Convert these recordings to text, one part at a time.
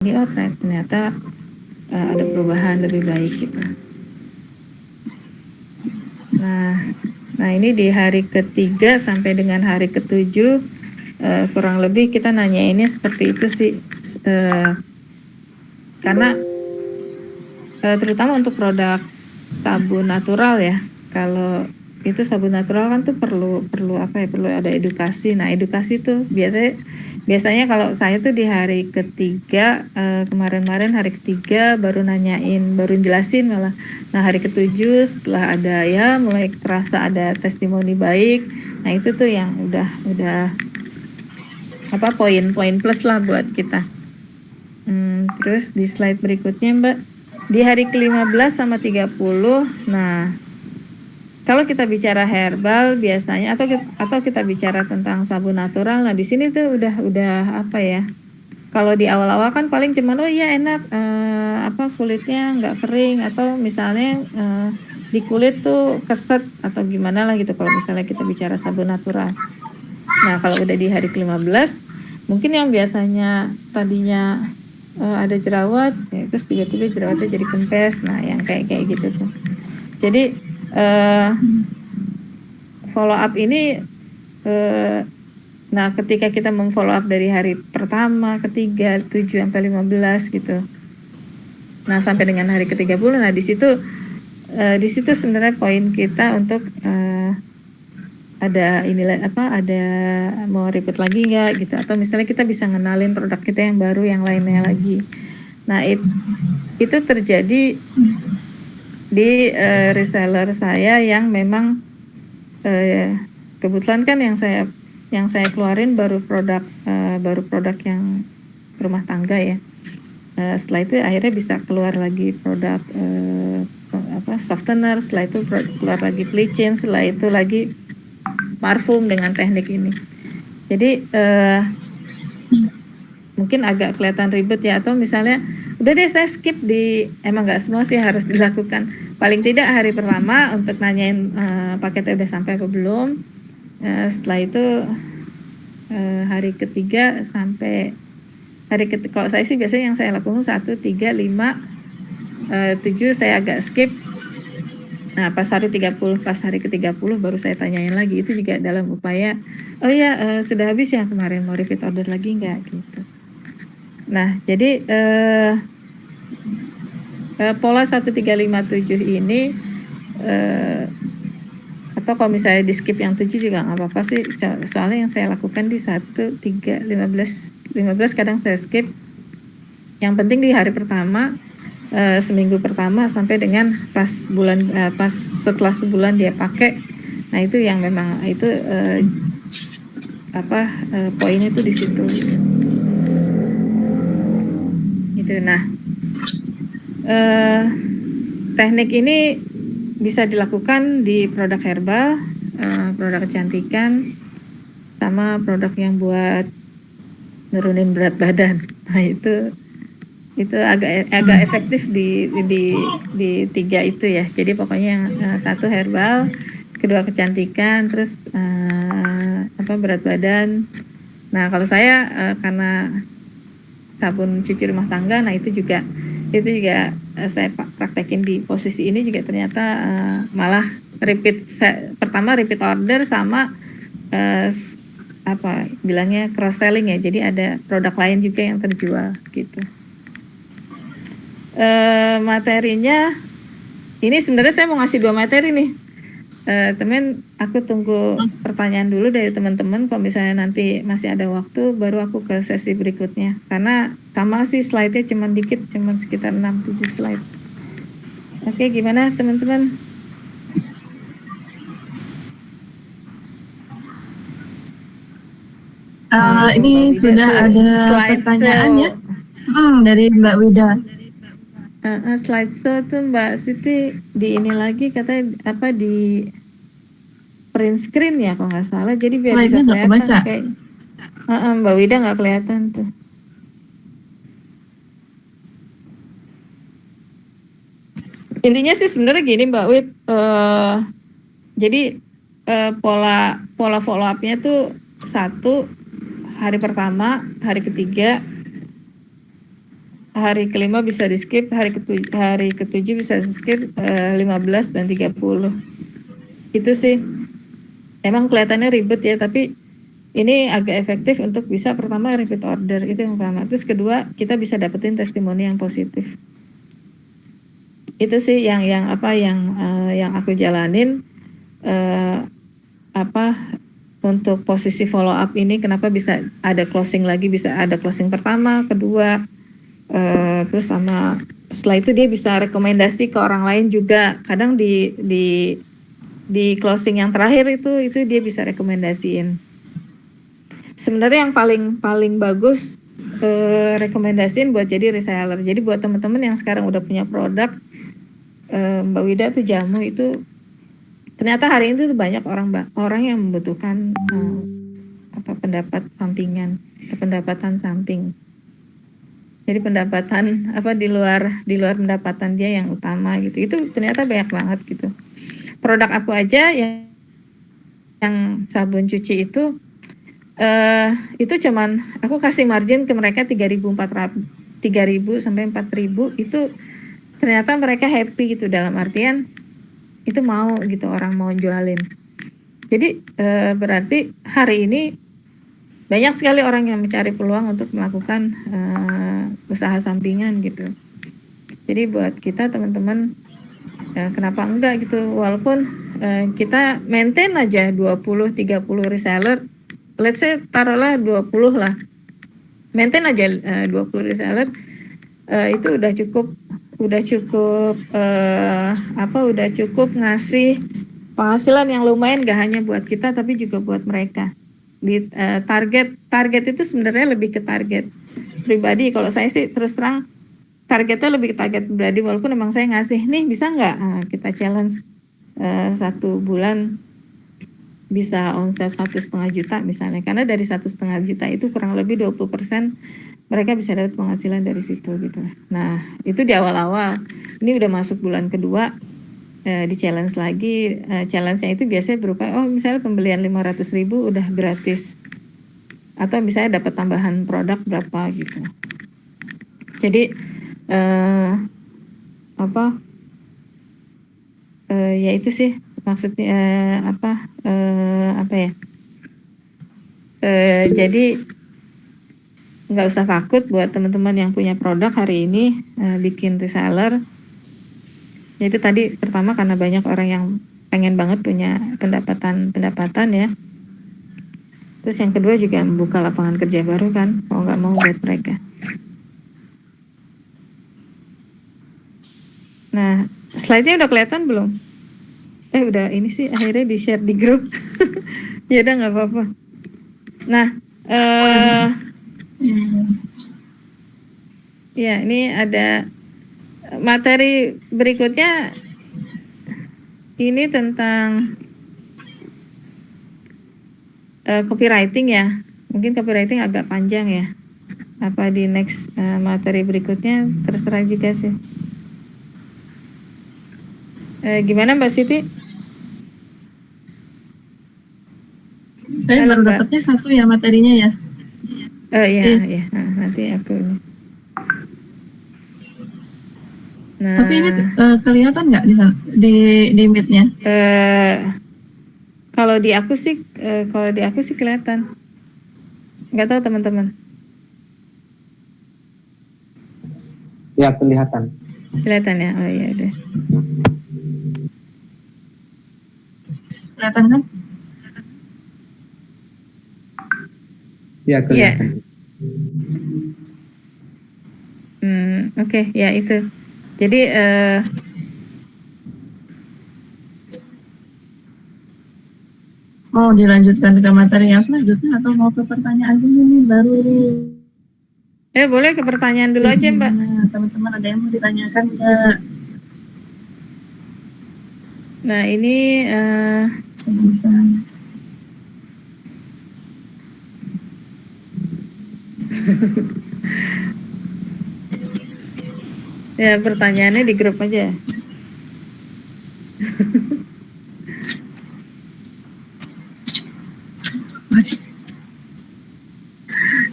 lagi, oh ternyata ada perubahan lebih baik gitu. Nah ini di hari ketiga sampai dengan hari ketujuh kurang lebih kita nanyainnya seperti itu sih, karena terutama untuk produk sabun natural ya, kalau itu sabun natural kan tuh perlu apa ya, perlu ada edukasi. Nah edukasi tuh biasanya kalau saya tuh di hari ketiga, kemarin hari ketiga baru nanyain, baru jelasin malah. Nah hari ketujuh setelah ada ya mulai terasa ada testimoni baik, nah itu tuh yang udah apa poin-poin plus lah buat kita. Terus di slide berikutnya Mbak, di hari ke-15 sama 30, nah kalau kita bicara herbal biasanya atau kita bicara tentang sabun natural, nah di sini tuh udah apa ya? Kalau di awal-awal kan paling cuman oh iya enak, apa kulitnya nggak kering, atau misalnya di kulit tuh keset atau gimana lah gitu kalau misalnya kita bicara sabun natural. Nah kalau udah di hari ke-15, mungkin yang biasanya tadinya ada jerawat, ya, terus tiba-tiba jerawatnya jadi kempes, nah yang kayak gitu tuh. Jadi follow up ini, nah ketika kita memfollow up dari hari pertama, ketiga, 7 sampai 15 gitu. Nah sampai dengan hari ke-30, nah di situ sebenarnya poin kita untuk ada inilah apa, ada mau repeat lagi nggak gitu, atau misalnya kita bisa ngenalin produk kita yang baru yang lainnya lagi. Nah itu terjadi di reseller saya yang memang kebetulan kan yang saya keluarin baru produk yang rumah tangga ya. Setelah itu akhirnya bisa keluar lagi produk softener, setelah itu keluar lagi bleaching, setelah itu lagi parfum dengan teknik ini. Jadi mungkin agak kelihatan ribet ya, atau misalnya udah deh saya skip emang nggak semua sih harus dilakukan. Paling tidak hari pertama untuk nanyain paketnya udah sampai apa belum. Setelah itu hari ketiga sampai kalau saya sih biasanya yang saya lakukan 1, 3, 5, 7 saya agak skip. Nah pas hari ke-30 baru saya tanyain lagi, itu juga dalam upaya oh ya sudah habis yang kemarin, mau repeat order lagi nggak gitu. Nah jadi pola 1357 ini atau kalau misalnya di skip yang 7 juga nggak apa-apa sih, soalnya yang saya lakukan di 1, 3, 15 kadang saya skip. Yang penting di hari pertama, seminggu pertama sampai dengan pas setelah sebulan dia pakai, nah itu yang memang itu poinnya tuh di situ gitu. Nah teknik ini bisa dilakukan di produk herbal, produk kecantikan, sama produk yang buat nurunin berat badan. Nah itu agak efektif di 3 itu ya. Jadi pokoknya yang 1 herbal, kedua kecantikan, terus berat badan. Nah kalau saya karena sabun cuci rumah tangga, nah itu juga saya praktekin di posisi ini juga ternyata malah pertama repeat order sama bilangnya cross selling ya, jadi ada produk lain juga yang terjual gitu. Materinya ini sebenarnya saya mau ngasih 2 materi nih, temen. Aku tunggu pertanyaan dulu dari teman-teman, kalau misalnya nanti masih ada waktu baru aku ke sesi berikutnya, karena sama sih slide-nya cuma dikit, cuma sekitar 6-7 slide. Oke, gimana teman-teman? Ini sudah ada pertanyaan ya dari Mbak Wida. Slide show tuh Mbak Siti di ini lagi katanya di print screen ya kalau nggak salah, jadi biar bisa kelihatan kayak Mbak Wida nggak kelihatan tuh. Intinya sih sebenarnya gini Mbak Wid, jadi pola follow up-nya tuh 1 hari pertama, hari ketiga, hari kelima bisa di skip, hari ketujuh bisa di skip, 15 dan 30. Itu sih. Emang kelihatannya ribet ya, tapi ini agak efektif untuk bisa pertama repeat order, itu yang pertama. Terus kedua, kita bisa dapetin testimoni yang positif. Itu sih yang aku jalanin, untuk posisi follow up ini. Kenapa bisa ada closing lagi, bisa ada closing pertama, kedua, terus sama setelah itu dia bisa rekomendasi ke orang lain juga. Kadang di closing yang terakhir itu dia bisa rekomendasiin. Sebenarnya yang paling bagus, rekomendasiin buat jadi reseller. Jadi buat teman-teman yang sekarang udah punya produk, Mbak Wida tuh jamu itu ternyata hari ini tuh banyak orang yang membutuhkan pendapatan samping. Jadi pendapatan di luar pendapatan dia yang utama gitu. Itu ternyata banyak banget gitu. Produk aku aja yang sabun cuci itu cuman aku kasih margin ke mereka 3.000 sampai 4.000, itu ternyata mereka happy gitu, dalam artian itu mau gitu, orang mau jualin. Jadi berarti hari ini banyak sekali orang yang mencari peluang untuk melakukan usaha sampingan gitu. Jadi buat kita teman-teman, kenapa enggak gitu, walaupun kita maintain aja 20-30 reseller, let's say taruhlah 20 lah, maintain aja 20 reseller, itu udah cukup ngasih penghasilan yang lumayan, gak hanya buat kita tapi juga buat mereka. Di target itu sebenarnya lebih ke target pribadi. Kalau saya sih terus terang targetnya lebih ke target pribadi, walaupun emang saya ngasih nih, bisa nggak kita challenge 1 bulan bisa omset 1,5 juta misalnya, karena dari 1,5 juta itu kurang lebih 20% mereka bisa dapat penghasilan dari situ gitu. Nah itu di awal-awal. Ini udah masuk bulan kedua, di challenge lagi. Challenge-nya itu biasanya berupa misalnya pembelian 500.000 udah gratis, atau misalnya dapat tambahan produk berapa gitu. Jadi ya itu sih maksudnya, jadi nggak usah takut buat teman-teman yang punya produk hari ini bikin reseller. Itu tadi pertama karena banyak orang yang pengen banget punya pendapatan ya. Terus yang kedua juga membuka lapangan kerja baru kan, mau nggak mau buat mereka. Nah, slide-nya udah kelihatan belum? Udah, ini sih akhirnya di-share di grup. Ya udah, nggak apa-apa. Nah, ya ini ada materi berikutnya. Ini tentang copywriting ya. Mungkin copywriting agak panjang ya. Apa di next materi berikutnya, terserah juga sih. Gimana Mbak Siti? Saya baru dapatnya 1 ya materinya ya. Iya. Nanti aku ini. Nah, tapi ini kelihatan nggak di Meet-nya? Kalau di aku sih kelihatan. Nggak tahu teman-teman. Ya, kelihatan. Kelihatan ya. Oh iya deh. Kelihatan kan? Ya, kelihatan. Oke, ya itu. Jadi mau dilanjutkan ke materi yang selanjutnya atau mau ke pertanyaan dulu nih baru? Boleh ke pertanyaan dulu aja Mbak. Teman-teman ada yang mau ditanyakan nggak? Nah ini ya pertanyaannya di grup aja.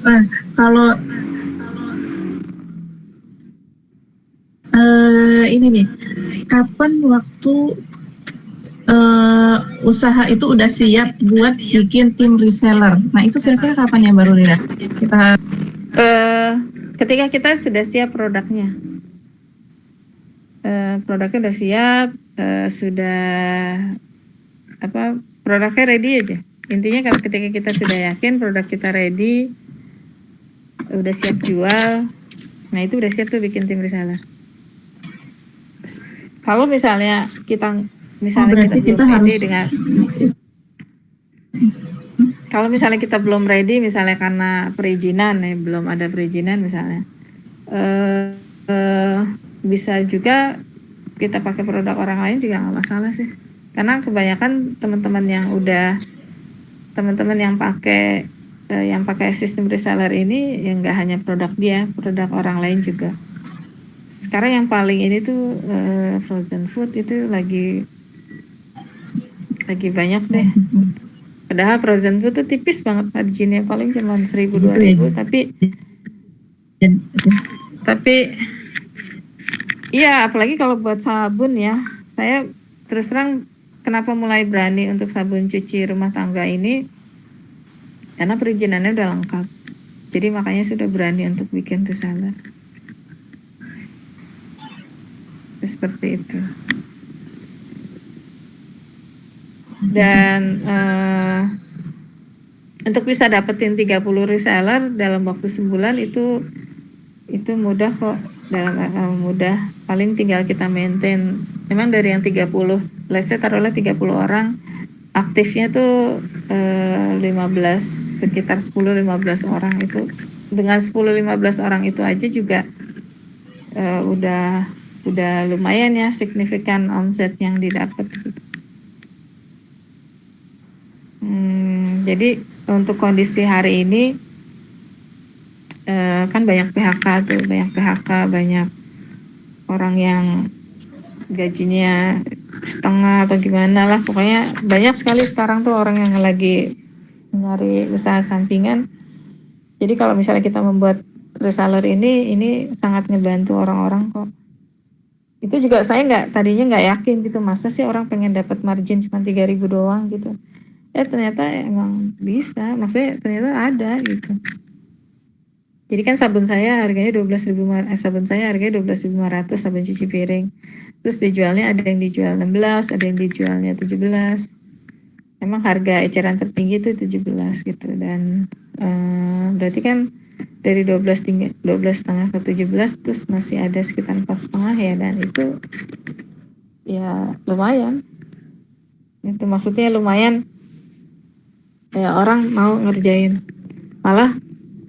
Nah, ini nih, kapan waktu usaha itu udah siap buat bikin tim reseller? Nah itu kira-kira kapan ya baru lihat kita? Ketika kita sudah siap produknya, produknya udah siap, sudah produknya ready aja. Intinya kalau ketika kita sudah yakin produk kita ready, udah siap jual, nah itu udah siap tuh bikin tim reseller. Kalau misalnya kita belum ready harus dengan kalau misalnya kita belum ready, misalnya karena perizinan belum ada perizinan misalnya, bisa juga kita pakai produk orang lain juga nggak masalah sih, karena kebanyakan teman-teman yang pakai sistem reseller ini yang nggak hanya produk dia, produk orang lain juga. Sekarang yang paling ini tuh frozen food itu lagi banyak deh. Padahal frozen food tuh tipis banget marginnya, paling cuma 1.000-2.000, tapi iya, apalagi kalau buat sabun ya. Saya terus terang kenapa mulai berani untuk sabun cuci rumah tangga ini, karena perizinannya udah lengkap. Jadi makanya sudah berani untuk bikin reseller. Seperti itu. Dan untuk bisa dapetin 30 reseller dalam waktu sebulan itu mudah kok, mudah. Paling tinggal kita maintain. Memang dari yang 30, let's say taruhlah 30 orang, aktifnya tuh 15, sekitar 10-15 orang itu. Dengan 10-15 orang itu aja juga udah lumayan ya, signifikan omset yang didapat gitu. Jadi untuk kondisi hari ini kan banyak PHK, banyak orang yang gajinya setengah atau gimana lah, pokoknya banyak sekali sekarang tuh orang yang lagi nyari usaha sampingan. Jadi kalau misalnya kita membuat reseller ini sangat ngebantu orang-orang kok. Itu juga saya tadinya nggak yakin gitu, masa sih orang pengen dapat margin cuma 3.000 doang gitu. Ternyata emang bisa, maksudnya ternyata ada gitu. Jadi kan sabun saya harganya 12.500, sabun 12.500 sabun cuci piring. Terus dijualnya ada yang dijual 16, ada yang dijualnya 17. Emang harga eceran tertinggi itu 17 gitu, dan berarti kan dari 12,5 ke 17 terus masih ada sekitar 4,5 ya, dan itu ya lumayan. Itu maksudnya lumayan ya, orang mau ngerjain. Malah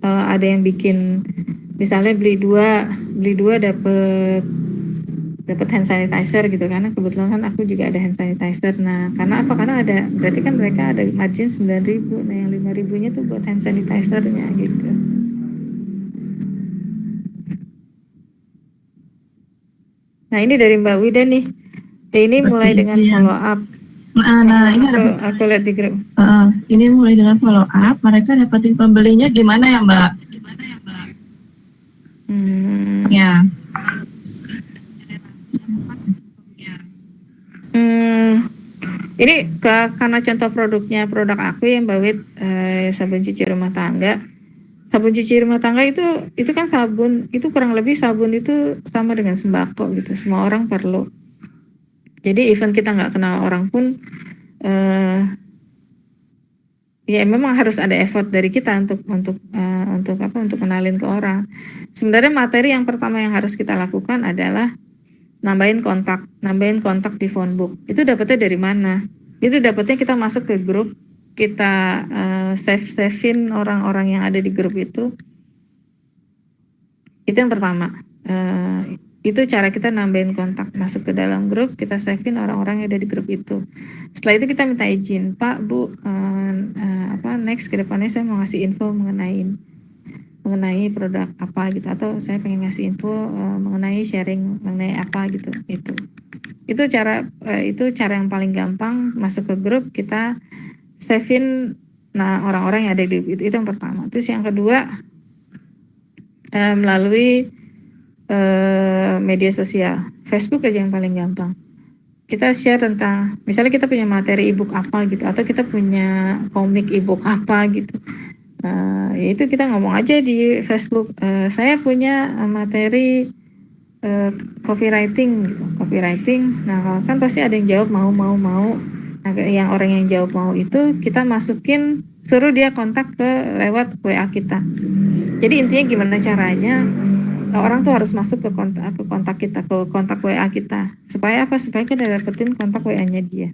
ada yang bikin misalnya beli dua dapat hand sanitizer gitu, karena kebetulan kan aku juga ada hand sanitizer. Nah, karena apa? Karena ada, berarti kan mereka ada margin 9.000. Nah, yang 5.000-nya tuh buat hand sanitizer-nya gitu. Nah, ini dari Mbak Wida nih. Ini mulai dengan follow up. Nah, ini aku lihat di grup. Ini mulai dengan follow up. Mereka dapetin pembelinya gimana ya, Mbak? Ya. Ini karena contoh produk aku yang Mbak Wid, sabun cuci rumah tangga. Sabun cuci rumah tangga itu kan sabun, itu kurang lebih sabun itu sama dengan sembako gitu. Semua orang perlu. Jadi even kita nggak kenal orang pun, ya memang harus ada effort dari kita untuk kenalin ke orang. Sebenarnya materi yang pertama yang harus kita lakukan adalah nambahin kontak di phone book. Itu dapetnya dari mana? Itu dapetnya kita masuk ke grup, kita save-savein orang-orang yang ada di grup itu. Itu yang pertama. Itu cara kita nambahin kontak, masuk ke dalam grup, kita savein orang-orang yang ada di grup itu. Setelah itu kita minta izin, Pak, Bu, next ke depannya saya mau ngasih info mengenai produk apa gitu, atau saya pengen ngasih info mengenai sharing mengenai apa gitu. Itu cara yang paling gampang, masuk ke grup, kita savein orang-orang yang ada di grup itu yang pertama. Terus yang kedua, melalui media sosial. Facebook aja yang paling gampang. Kita share tentang, misalnya kita punya materi ebook apa gitu, atau kita punya komik ebook apa gitu. Itu kita ngomong aja di Facebook. Saya punya materi copywriting gitu, copywriting. Nah, kan pasti ada yang jawab mau. Nah, yang orang yang jawab mau itu kita masukin, suruh dia kontak lewat WA kita. Jadi intinya gimana caranya orang tuh harus masuk ke kontak kita, ke kontak WA kita. Supaya apa? Supaya kita dapetin kontak WA-nya dia.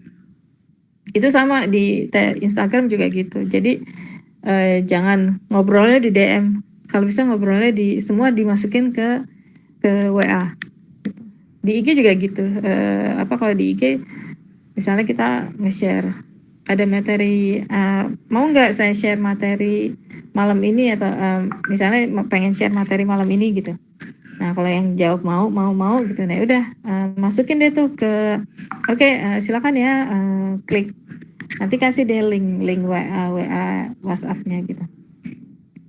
Itu sama di Instagram juga gitu. Jadi jangan ngobrolnya di DM. Kalau bisa ngobrolnya semua dimasukin ke WA. Di IG juga gitu. Kalau di IG misalnya kita nge-share ada materi, mau nggak saya share materi malam ini, atau misalnya pengen share materi malam ini gitu. Nah, kalau yang jawab mau gitu, nah udah masukin deh tuh ke silakan ya, klik, nanti kasih deh link WA WhatsApp-nya gitu,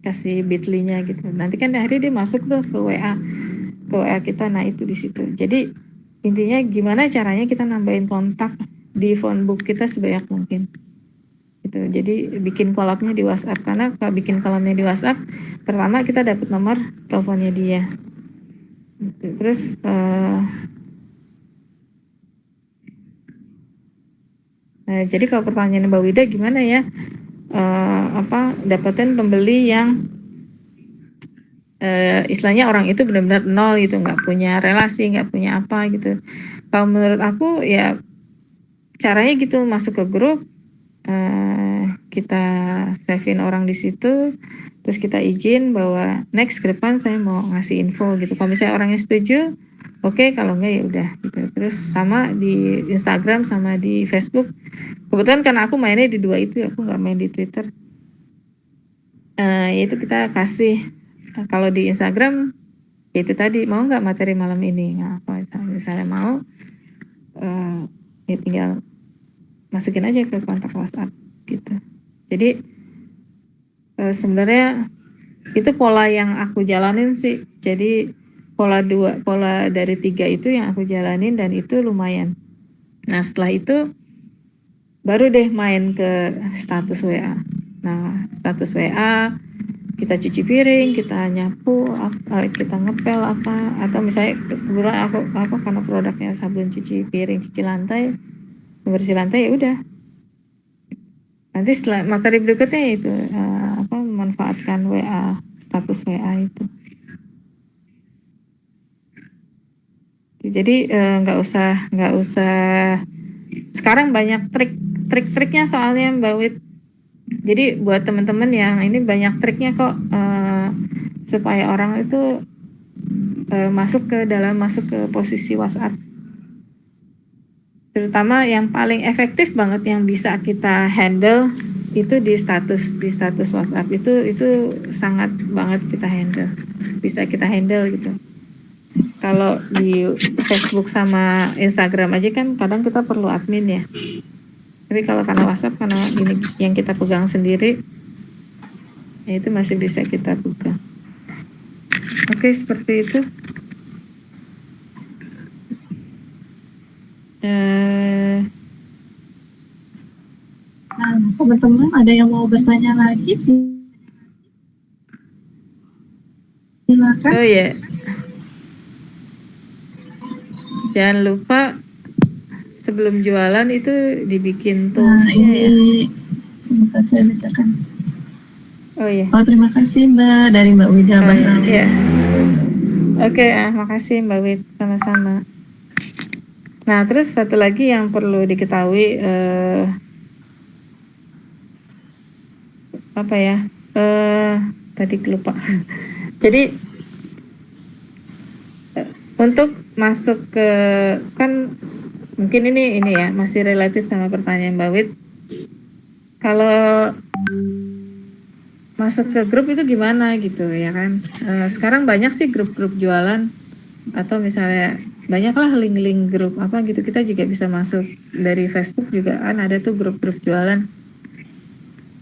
kasih bit.ly-nya gitu, nanti kan akhirnya dia masuk tuh ke WA kita. Nah, itu di situ. Jadi intinya gimana caranya kita nambahin kontak di phone book kita sebanyak mungkin gitu. Jadi bikin kolabnya di WhatsApp, karena kalau bikin kolabnya di WhatsApp, pertama kita dapat nomor teleponnya dia. Terus jadi kalau pertanyaan Mbak Wida gimana ya, dapetin pembeli yang istilahnya orang itu benar-benar nol gitu, nggak punya relasi, nggak punya apa gitu. Kalau menurut aku ya caranya gitu, masuk ke grup, kita save-in orang di situ, terus kita izin bahwa next ke depan saya mau ngasih info gitu. Kalau misalnya orangnya setuju, oke, kalau enggak ya udah gitu. Terus sama di Instagram sama di Facebook. Kebetulan karena aku mainnya di dua itu, aku nggak main di Twitter. Yaitu kita kasih, kalau di Instagram itu tadi, mau nggak materi malam ini? Nah, kalau misalnya mau, ya tinggal masukin aja ke kontak WhatsApp gitu. Jadi sebenarnya itu pola yang aku jalanin sih. Jadi pola dari 3 itu yang aku jalanin, dan itu lumayan. Nah, setelah itu baru deh main ke status WA. Nah, status WA kita cuci piring, kita nyapu, kita ngepel apa, atau misalnya kebetulan aku karena produknya sabun cuci piring, cuci lantai, bersih lantai, ya udah. Nanti setelah materi berikutnya itu memanfaatkan WA, status WA itu. Jadi nggak usah. Sekarang banyak trik-triknya soalnya Mbak Wit. Jadi buat teman-teman yang ini banyak triknya kok, supaya orang itu masuk ke posisi WhatsApp. Terutama yang paling efektif banget yang bisa kita handle itu di status WhatsApp itu sangat banget bisa kita handle gitu. Kalau di Facebook sama Instagram aja kan kadang kita perlu admin ya. Tapi kalau karena WhatsApp, karena ini yang kita pegang sendiri, ya itu masih bisa kita pegang. Oke, seperti itu. Nah, teman-teman ada yang mau bertanya lagi sih? Silakan. Oh ya, jangan lupa sebelum jualan itu dibikin toolsnya. Nah, ini sebentar saya bacakan. Oh iya. Oh, terima kasih Mbak, dari Mbak Wida. Iya. Oke, makasih Mbak Wid, sama-sama. Nah, terus satu lagi yang perlu diketahui, tadi lupa. Jadi untuk masuk ke, kan mungkin ini ya masih related sama pertanyaan Mbak Wid. Kalau masuk ke grup itu gimana gitu ya kan? Sekarang banyak sih grup-grup jualan, atau misalnya banyaklah link-link grup apa gitu, kita juga bisa masuk dari Facebook juga kan ada tuh grup-grup jualan.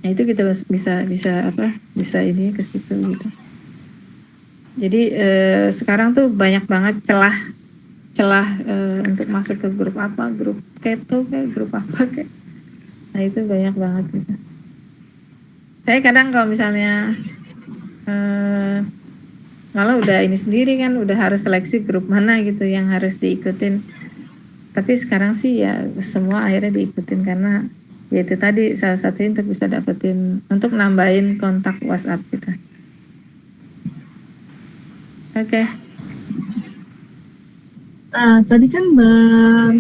Nah, itu kita bisa ini ke situ gitu. Jadi sekarang tuh banyak banget celah untuk masuk ke grup apa, grup keto kayak grup apa kayak. Nah itu banyak banget gitu. Saya kadang kalau misalnya malah udah ini sendiri kan, udah harus seleksi grup mana gitu yang harus diikutin. Tapi sekarang sih ya semua akhirnya diikutin karena ya itu tadi salah satunya untuk bisa dapetin, untuk nambahin kontak WhatsApp kita. Oke. Tadi kan Mbak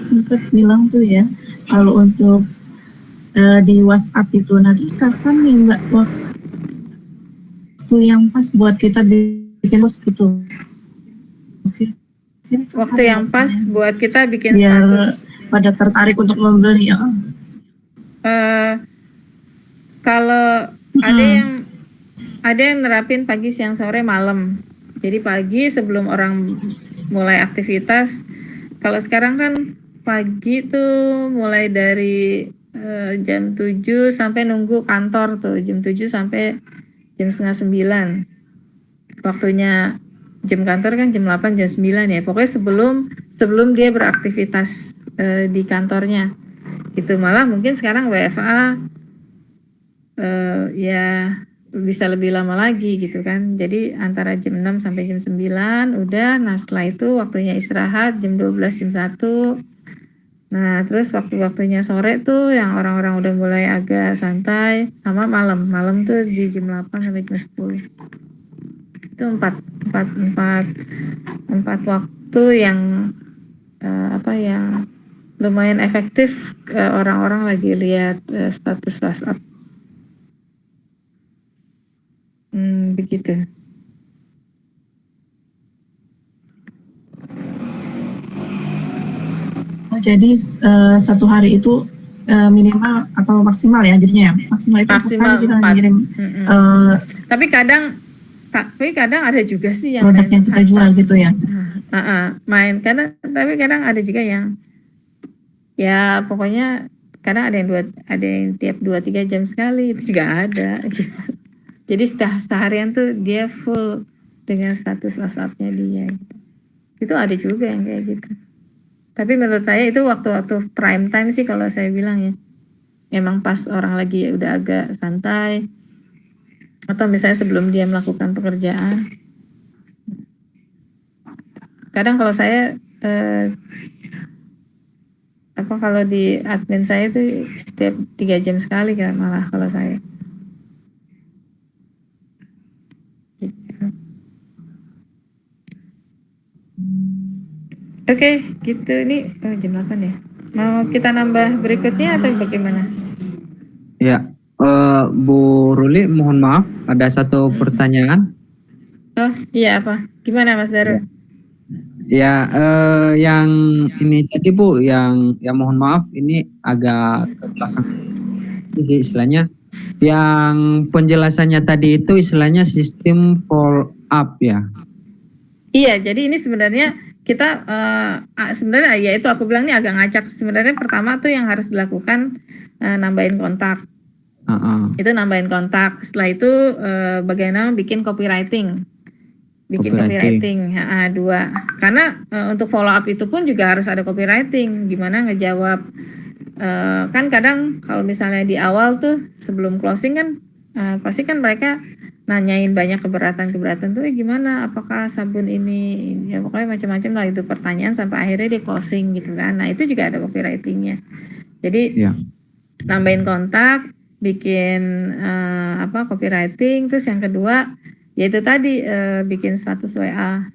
sempat bilang tuh ya, kalau untuk di WhatsApp itu, nah terus kapan nih Mbak waktu yang pas buat kita bikin post gitu? Oke. Waktu yang pas buat kita bikin biar status. pada tertarik untuk membeli ya. Kalau ada yang nerapin pagi, siang, sore, malam. Jadi pagi sebelum orang mulai aktivitas. Kalau sekarang kan pagi tuh mulai dari jam 7 sampai nunggu kantor tuh, jam 7 sampai jam setengah 9. Waktunya jam kantor kan jam 8, jam 9 ya. Pokoknya sebelum dia beraktivitas di kantornya. Itu malah mungkin sekarang WFA ya bisa lebih lama lagi gitu kan. Jadi antara jam 6 sampai jam 9 udah. Nah setelah itu waktunya istirahat jam 12, jam 1. Nah terus waktu-waktunya sore tuh yang orang-orang udah mulai agak santai, sama malam tuh di jam 8 sampai jam 10. Itu empat waktu yang yang lumayan efektif orang-orang lagi lihat status WhatsApp. Begitu. Jadi satu hari itu minimal atau maksimal ya jadinya ya, maksimal itu maksimal kita 4. ngirim Tapi kadang ada juga sih yang produk yang kita jual gitu ya. Tapi kadang ada juga yang ya pokoknya kadang ada yang tiap 2-3 jam sekali, itu juga ada gitu. Jadi seharian tuh dia full dengan status WhatsApp-nya dia gitu. Itu ada juga yang kayak gitu. Tapi menurut saya itu waktu-waktu prime time sih kalau saya bilang ya. Memang pas orang lagi udah agak santai, atau misalnya sebelum dia melakukan pekerjaan. Kadang kalau saya kalau di admin saya itu setiap 3 jam sekali kan malah kalau saya. Oke, gitu. Ini jam 8 ya. Mau kita nambah berikutnya atau bagaimana? Ya, Bu Ruli, mohon maaf, ada satu pertanyaan. Oh iya, apa? Gimana Mas Darul? Ya, yang ini tadi Bu, yang mohon maaf, ini agak ke belakang. Ini istilahnya, yang penjelasannya tadi itu istilahnya sistem follow up ya. Iya, jadi ini sebenarnya kita sebenarnya ya itu aku bilang ini agak ngacak. Sebenarnya pertama tuh yang harus dilakukan nambahin kontak. Itu nambahin kontak. Setelah itu bagaimana bikin copywriting. Copywriting. 2. Karena untuk follow up itu pun juga harus ada copywriting. Gimana ngejawab kan kadang kalau misalnya di awal tuh sebelum closing kan pasti kan mereka nanyain banyak keberatan tuh gimana, apakah sabun ini ya pokoknya macam-macam lah itu pertanyaan sampai akhirnya dia closing gitu kan. Nah itu juga ada copywritingnya. Jadi nambahin kontak, bikin copywriting. Terus yang kedua yaitu tadi bikin status WA.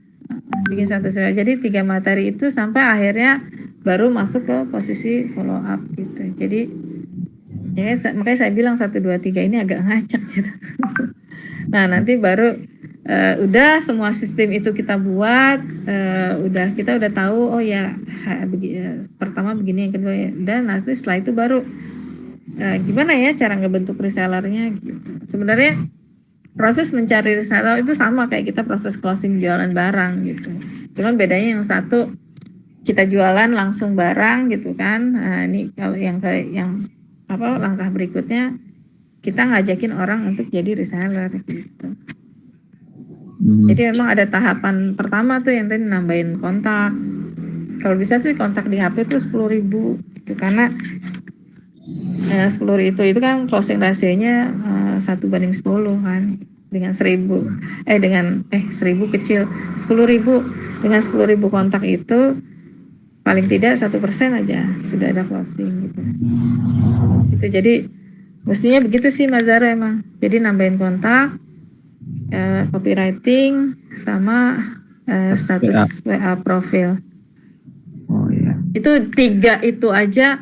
Jadi 3 materi itu sampai akhirnya baru masuk ke posisi follow up gitu. Jadi ya, makanya saya bilang 1, 2, 3 ini agak ngacak gitu. Nah nanti baru udah semua sistem itu kita buat, kita udah tahu oh ya pertama begini, yang kedua ya. Dan nanti setelah itu baru gimana ya cara ngebentuk resellernya gitu. Sebenarnya proses mencari reseller itu sama kayak kita proses closing jualan barang gitu. Cuman bedanya yang satu kita jualan langsung barang gitu kan. Nah, ini kalau yang langkah berikutnya kita ngajakin orang untuk jadi reseller gitu. Jadi memang ada tahapan pertama tuh yang tadi nambahin kontak. Kalau bisa sih kontak di HP tuh 10.000 gitu, karena 10 itu kan closing rasionya 1:10 kan, dengan 1.000 kecil, 10.000 dengan 10.000 kontak itu paling tidak 1% aja sudah ada closing gitu. Itu jadi mestinya begitu sih Mas Zara emang. Jadi nambahin kontak, copywriting sama status WA profil. Oh iya. Itu 3 itu aja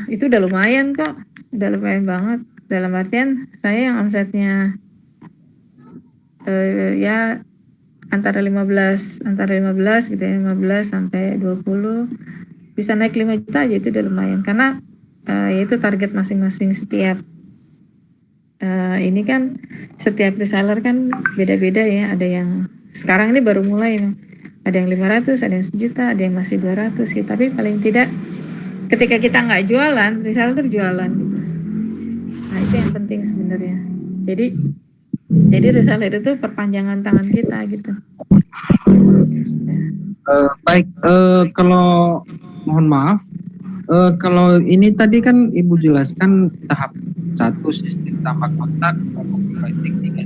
itu udah lumayan kok, udah lumayan banget. Dalam artian saya yang omsetnya ya antara 15 gitu ya, 15 sampai 20 bisa naik 5 juta aja itu udah lumayan, karena itu target masing-masing setiap ini kan setiap reseller kan beda-beda ya. Ada yang sekarang ini baru mulai, ada yang 500, ada yang 1 juta, ada yang masih 200 sih. Tapi paling tidak ketika kita nggak jualan, reseller tuh jualan gitu. Nah itu yang penting sebenarnya. Jadi reseller itu perpanjangan tangan kita gitu. Baik, kalau mohon maaf, kalau ini tadi kan Ibu jelaskan tahap 1 sistem tambah kontak, copywriting 3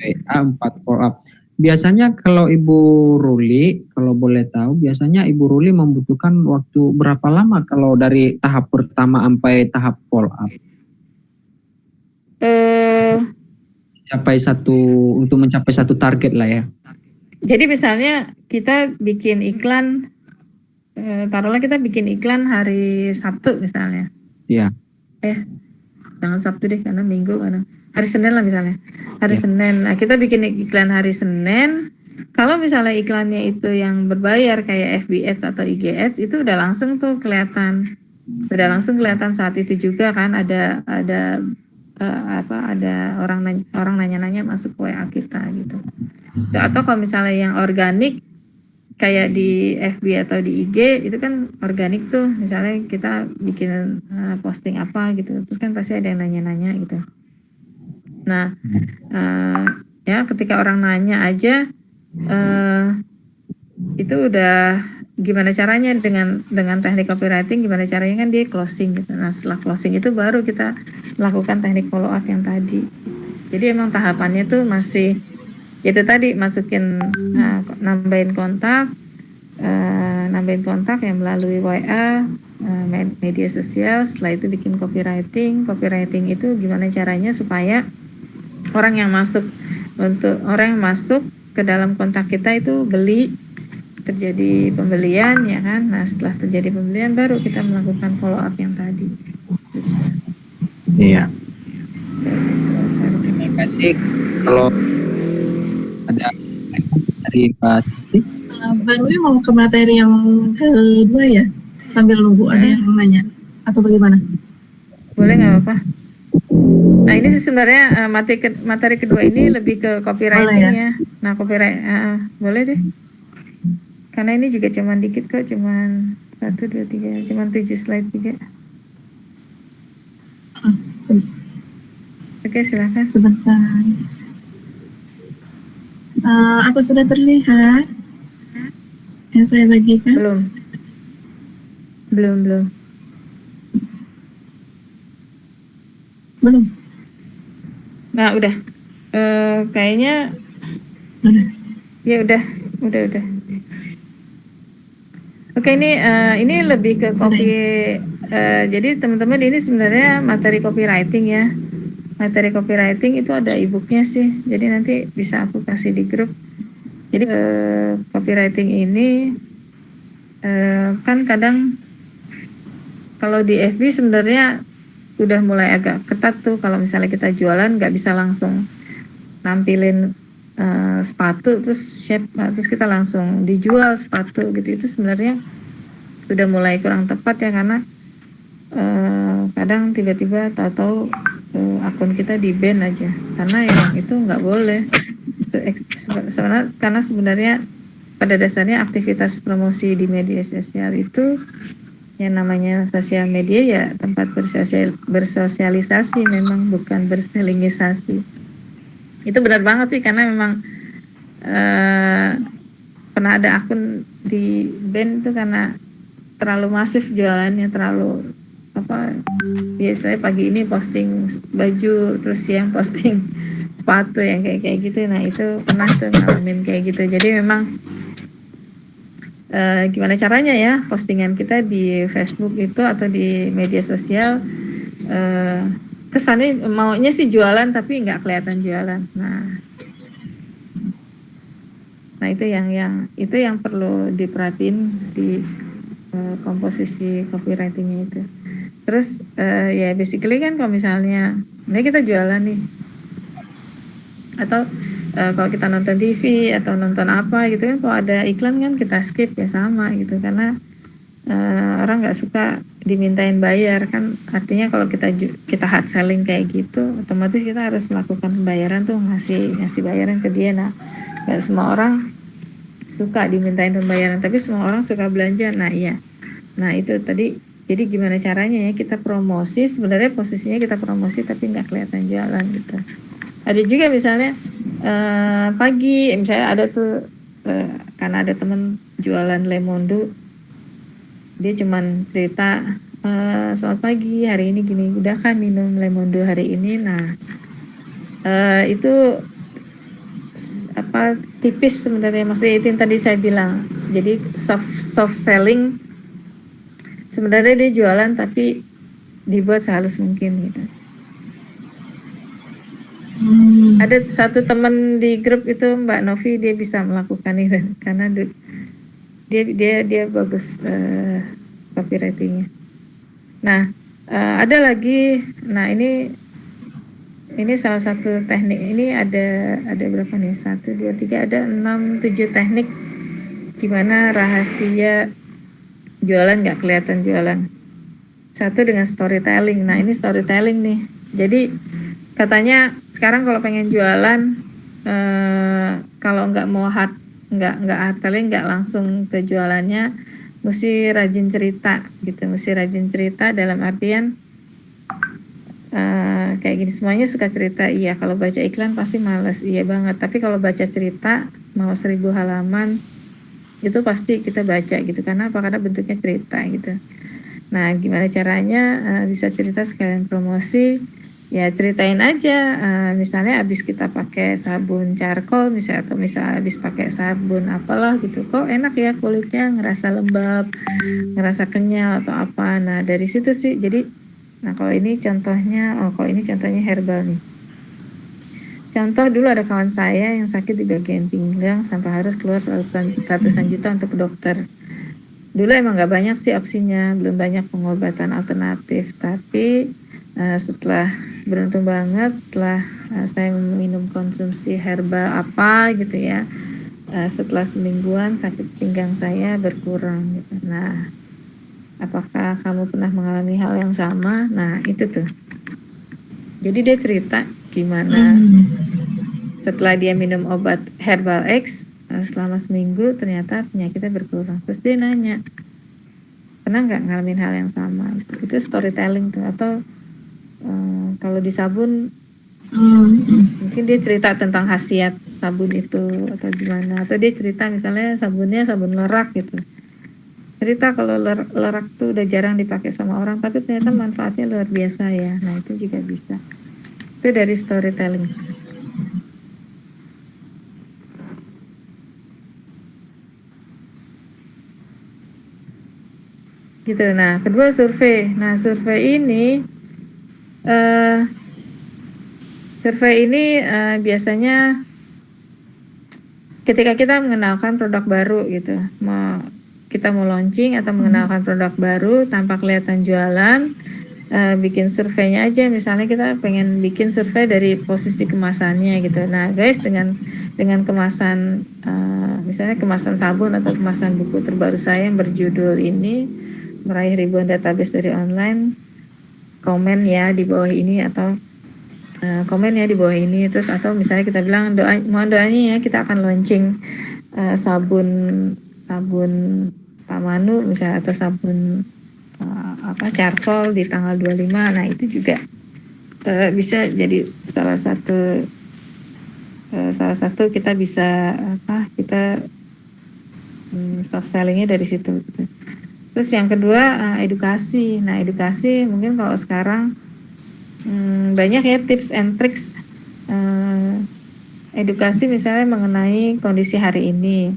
WA 4 follow up. Biasanya kalau Ibu Ruli, kalau boleh tahu, biasanya Ibu Ruli membutuhkan waktu berapa lama kalau dari tahap pertama sampai tahap follow up? Untuk mencapai satu target lah ya. Jadi misalnya kita bikin iklan, taruhlah kita bikin iklan hari Sabtu misalnya. Iya. Jangan Sabtu deh, karena Minggu, karena hari Senin lah misalnya. Hari Senin. Nah, kita bikin iklan hari Senin. Kalau misalnya iklannya itu yang berbayar kayak FB Ads atau IG Ads, itu udah langsung tuh kelihatan. Udah langsung kelihatan saat itu juga kan ada orang nanya-nanya masuk WA kita gitu. Atau kalau misalnya yang organik kayak di FB atau di IG itu kan organik tuh, misalnya kita bikin posting apa gitu, terus kan pasti ada yang nanya-nanya gitu. Nah ya ketika orang nanya aja itu udah gimana caranya dengan teknik copywriting, gimana caranya kan dia closing gitu. Nah setelah closing itu baru kita melakukan teknik follow up yang tadi. Jadi emang tahapannya tuh masih itu tadi, masukin nambahin kontak yang melalui WA, media sosial. Setelah itu bikin copywriting itu gimana caranya supaya orang yang masuk ke dalam kontak kita itu terjadi pembelian ya kan. Nah setelah terjadi pembelian baru kita melakukan follow up yang tadi. Iya. Terima kasih. Kalau ada dari Pak Siti. Baru mau ke materi yang kedua ya, sambil nunggu ada yang nanya atau bagaimana? Boleh, nggak apa-apa. Nah ini sih sebenarnya materi kedua ini lebih ke copywriting ya. Nah boleh deh. Karena ini juga cuman dikit kok, cuman 1, 2, 3, cuman 7 slide juga. Oke, silakan. Sebentar. Apa sudah terlihat yang saya bagikan? Belum. Nah udah. Kayaknya. Udah. Ya udah. Oke, ini lebih ke jadi teman-teman ini sebenarnya materi copywriting ya. Materi copywriting itu ada e-booknya sih. Jadi nanti bisa aku kasih di grup. Jadi copywriting ini kan kadang kalau di FB sebenarnya udah mulai agak ketat tuh. Kalau misalnya kita jualan nggak bisa langsung nampilin sepatu terus kita langsung dijual sepatu gitu. Itu sebenarnya sudah mulai kurang tepat ya, karena kadang tiba-tiba tahu akun kita di ban aja, karena yang itu nggak boleh. Karena sebenarnya pada dasarnya aktivitas promosi di media sosial itu yang namanya sosial media ya tempat bersosialisasi, memang bukan berselingisasi. Itu benar banget sih, karena memang pernah ada akun di band itu karena terlalu masif jualannya, terlalu apa, biasanya pagi ini posting baju, terus siang posting sepatu yang kayak gitu. Nah itu pernah tuh ngalamin kayak gitu. Jadi memang gimana caranya ya postingan kita di Facebook itu atau di media sosial, kesannya maunya sih jualan tapi nggak kelihatan jualan. Nah itu yang perlu diperhatiin di komposisi copywritingnya itu. Terus ya basically kan kalau misalnya ini kita jualan nih, atau kalau kita nonton TV atau nonton apa gitu kan, kalau ada iklan kan kita skip ya sama gitu, karena orang nggak suka dimintain bayar kan. Artinya kalau kita hard selling kayak gitu, otomatis kita harus melakukan pembayaran tuh, ngasih bayaran ke dia. Nah nggak semua orang suka dimintain pembayaran, tapi semua orang suka belanja. Nah iya, nah itu tadi. Jadi gimana caranya ya kita promosi, sebenarnya posisinya kita promosi tapi nggak kelihatan jalan gitu. Ada juga misalnya pagi, misalnya ada tuh karena ada temen jualan Lemondu, dia cuman cerita selamat pagi, hari ini gini, udah kan minum Lemondu hari ini. Nah itu apa, tipis sebenarnya, maksudnya itu yang tadi saya bilang. Jadi soft selling, sebenarnya dia jualan tapi dibuat sehalus mungkin gitu. Ada satu teman di grup itu Mbak Novi, dia bisa melakukan itu karena dia bagus copywritingnya. Nah ada lagi, nah ini salah satu teknik. Ini ada berapa nih, 1, 2, 3, ada 6, 7 teknik gimana rahasia jualan nggak kelihatan jualan. Satu dengan storytelling. Nah ini storytelling nih, jadi katanya sekarang kalau pengen jualan, kalau nggak hard selling, nggak langsung ke jualannya, mesti rajin cerita gitu. Mesti rajin cerita dalam artian kayak gini, semuanya suka cerita. Iya, kalau baca iklan pasti males, iya banget. Tapi kalau baca cerita mau 1000 halaman itu pasti kita baca gitu. Karena apa? Karena bentuknya cerita gitu. Nah gimana caranya bisa cerita sekalian promosi? Ya ceritain aja, misalnya abis kita pakai sabun charcoal misalnya, atau misalnya abis pakai sabun apalah gitu, kok enak ya kulitnya, ngerasa lembab, ngerasa kenyal atau apa. Nah dari situ sih. Jadi nah kalau ini contohnya, kalau ini contohnya herbal nih. Contoh, dulu ada kawan saya yang sakit di bagian pinggang sampai harus keluar ratusan juta untuk ke dokter. Dulu emang gak banyak sih opsinya, belum banyak pengobatan alternatif. Tapi setelah, beruntung banget setelah saya minum konsumsi herbal apa gitu ya, setelah semingguan sakit pinggang saya berkurang gitu. Nah apakah kamu pernah mengalami hal yang sama? Nah itu tuh. Jadi dia cerita gimana setelah dia minum obat herbal X selama seminggu ternyata penyakitnya berkurang. Terus dia nanya, pernah nggak ngalamin hal yang sama? Itu storytelling tuh. Atau kalau di sabun mungkin dia cerita tentang khasiat sabun itu atau gimana. Atau dia cerita misalnya sabunnya sabun lerak gitu. Cerita kalau lerak tuh udah jarang dipakai sama orang, tapi ternyata manfaatnya luar biasa ya. Nah itu juga bisa. Itu dari storytelling. Gitu. Nah kedua survei. Nah survei ini biasanya ketika kita mengenalkan produk baru gitu, kita mau launching atau mengenalkan produk baru tanpa kelihatan jualan, bikin surveinya aja. Misalnya kita pengen bikin survei dari posisi kemasannya gitu. Nah guys, dengan kemasan misalnya kemasan sabun atau kemasan buku terbaru saya yang berjudul ini, meraih ribuan database dari online, komen ya di bawah ini, atau komen ya di bawah ini. Terus atau misalnya kita bilang mohon doanya ya, kita akan launching sabun Pak Manu misalnya, atau sabun charcoal di tanggal 25. Nah itu juga bisa jadi salah satu salah satu kita bisa kita soft sellingnya dari situ gitu. Terus yang kedua edukasi. Nah edukasi mungkin kalau sekarang banyak ya tips and tricks edukasi misalnya mengenai kondisi hari ini.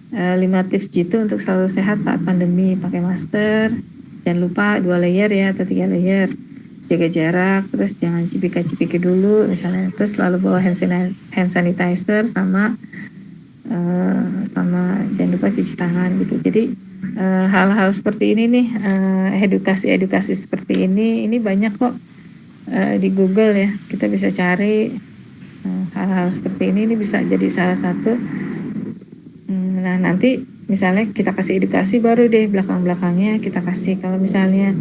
5 tips jitu untuk selalu sehat saat pandemi, pakai masker, jangan lupa 2 layer ya atau 3 layer, jaga jarak, terus jangan cipika-cipiki dulu misalnya, terus selalu bawa hand sanitizer sama jangan lupa cuci tangan gitu. Jadi hal-hal seperti ini nih, edukasi seperti ini banyak kok di Google ya, kita bisa cari hal-hal seperti ini bisa jadi salah satu. Nah nanti misalnya kita kasih edukasi baru deh belakang-belakangnya kita kasih kalau misalnya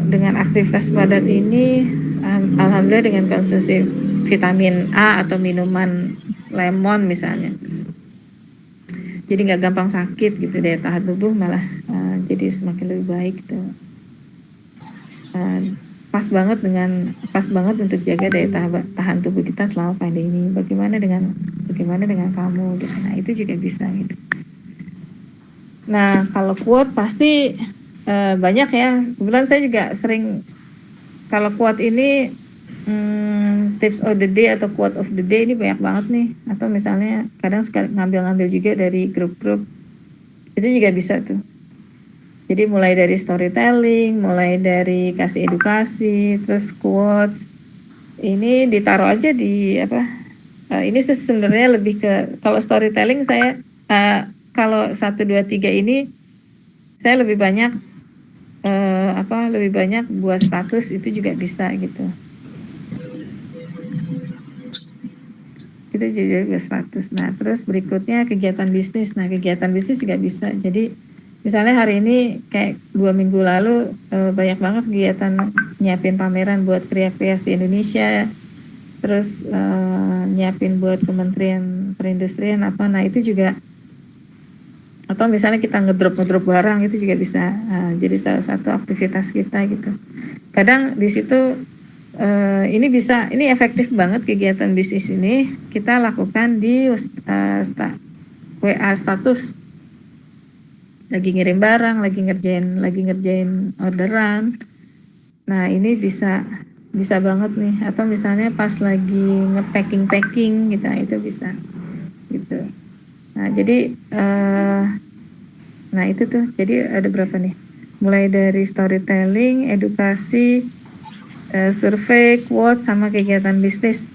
dengan aktivitas padat ini alhamdulillah dengan konsumsi vitamin A atau minuman lemon misalnya jadi nggak gampang sakit gitu, daya tahan tubuh malah jadi semakin lebih baik gitu. Pas banget untuk jaga daya tahan tubuh kita selama pandemi. Bagaimana dengan kamu gitu. Nah itu juga bisa gitu. Nah kalau quote pasti banyak ya. Kebetulan saya juga sering kalau quote ini tips of the day atau quote of the day ini banyak banget nih. Atau misalnya kadang ngambil juga dari grup-grup itu juga bisa tuh. Jadi mulai dari storytelling, mulai dari kasih edukasi, terus quotes. Ini ditaruh aja di ini sebenarnya lebih ke kalau storytelling saya kalau 1 2 3 ini saya lebih banyak lebih banyak buat status itu juga bisa gitu. Itu juga buat status. Nah, terus berikutnya kegiatan bisnis. Nah, kegiatan bisnis juga bisa. Jadi misalnya hari ini kayak 2 minggu lalu banyak banget kegiatan nyiapin pameran buat kreasi Indonesia, terus nyiapin buat Kementerian Perindustrian nah itu juga, atau misalnya kita ngedrop barang itu juga bisa jadi salah satu aktivitas kita gitu. Kadang di situ ini efektif banget kegiatan bisnis ini kita lakukan di WA status. Lagi ngirim barang, lagi ngerjain orderan. Nah ini bisa banget nih. Atau misalnya pas lagi nge-packing gitu, itu bisa gitu. Nah jadi nah itu tuh. Jadi ada berapa nih? Mulai dari storytelling, edukasi, survei, quote, sama kegiatan bisnis.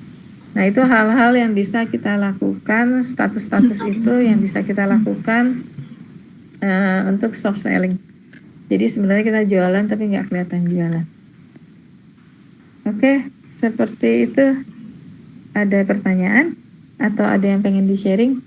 Nah itu hal-hal yang bisa kita lakukan, status-status itu yang bisa kita lakukan untuk soft selling. Jadi sebenarnya kita jualan tapi nggak kelihatan jualan. Oke, seperti itu. Ada pertanyaan atau ada yang pengen di-sharing?